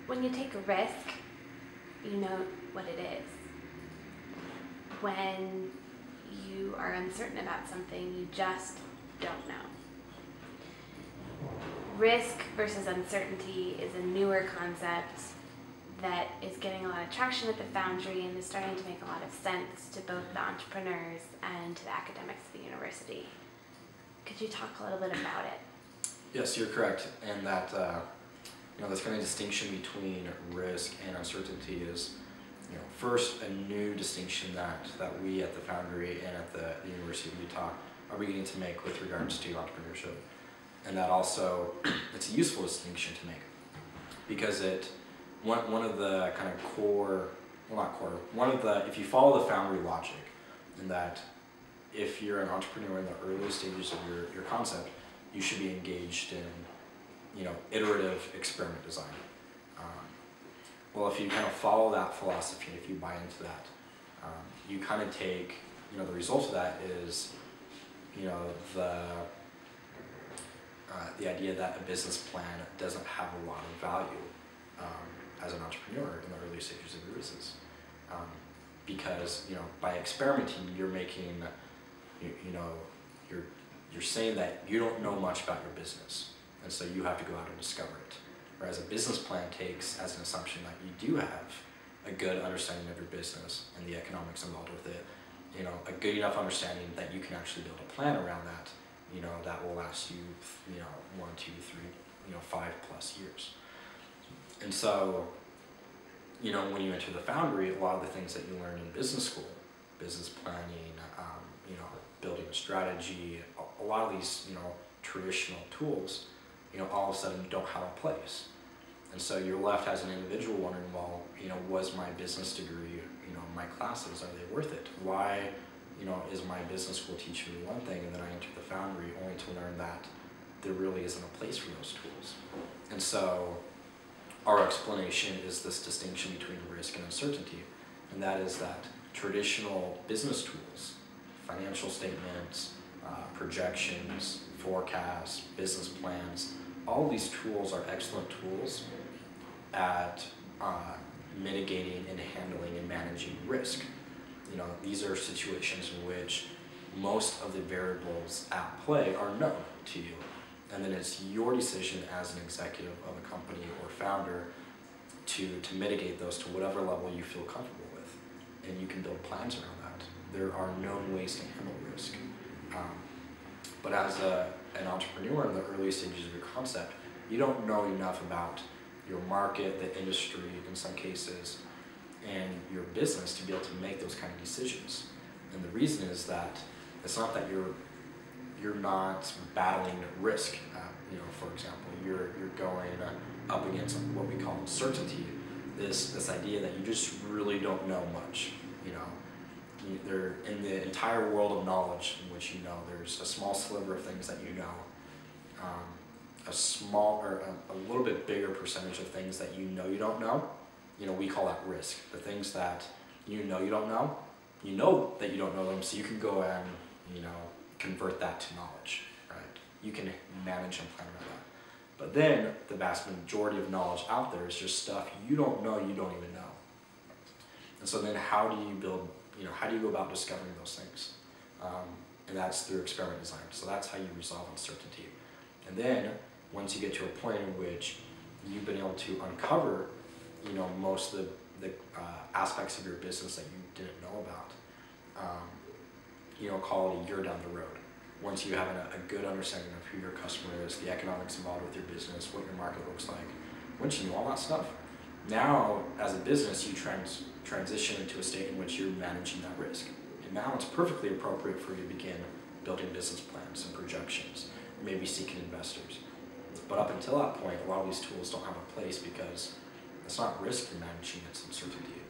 When you take a risk, you know what it is. When you are uncertain about something, you just don't know. Risk versus uncertainty is a newer concept that is getting a lot of traction at the Foundry and is starting to make a lot of sense to both the entrepreneurs and to the academics of the university. Could you talk a little bit about it? Yes, you're correct, and that this kind of distinction between risk and uncertainty is, first a new distinction that we at the Foundry and at the University of Utah are beginning to make with regards to entrepreneurship, and that also it's a useful distinction to make because one of the kind of core, well not core, one of the, if you follow the Foundry logic, in that if you're an entrepreneur in the early stages of your concept, you should be engaged in iterative experiment design. Well, if you kind of follow that philosophy, if you buy into that, you kind of take, the result of that is, the idea that a business plan doesn't have a lot of value as an entrepreneur in the early stages of your business. Because, by experimenting, you're making, you're saying that you don't know much about your business, and so you have to go out and discover it. Whereas a business plan takes as an assumption that you do have a good understanding of your business and the economics involved with it, a good enough understanding that you can actually build a plan around that, that will last you, 1, 2, 3, 5+ years. And so, when you enter the Foundry, a lot of the things that you learn in business school, business planning, building a strategy, a lot of these, traditional tools, all of a sudden don't have a place. And so you're left as an individual wondering, well, was my business degree, my classes, are they worth it? Why, is my business school teaching me one thing and then I enter the Foundry only to learn that there really isn't a place for those tools? And so our explanation is this distinction between risk and uncertainty, and that is that traditional business tools, financial statements, projections, forecasts, business plans, all these tools are excellent tools at mitigating and handling and managing risk. These are situations in which most of the variables at play are known to you. And then it's your decision as an executive of a company or founder to mitigate those to whatever level you feel comfortable with. And you can build plans around that. There are known ways to handle risk. But as an entrepreneur in the early stages of your concept, you don't know enough about your market, the industry in some cases, and your business to be able to make those kind of decisions. And the reason is that it's not that you're not battling risk. For example, you're going up against what we call uncertainty, this idea that you just really don't know much. They're in the entire world of knowledge in which there's a small sliver of things that a small or a little bit bigger percentage of things that you don't know. We call that risk. The things that you don't know, that you don't know them, so you can go and convert that to knowledge, right? You can manage and plan around that. But then the vast majority of knowledge out there is just stuff you don't know, you don't even know. And so then how do you build, how do you go about discovering those things? And that's through experiment design. So that's how you resolve uncertainty. And then once you get to a point in which you've been able to uncover, most of the aspects of your business that you didn't know about, call it a year down the road. Once you have a good understanding of who your customer is, the economics involved with your business, what your market looks like, once you know all that stuff, now as a business you transition into a state in which you're managing that risk. And now it's perfectly appropriate for you to begin building business plans and projections, maybe seeking investors. But up until that point, a lot of these tools don't have a place because it's not risk you're managing, it's uncertainty.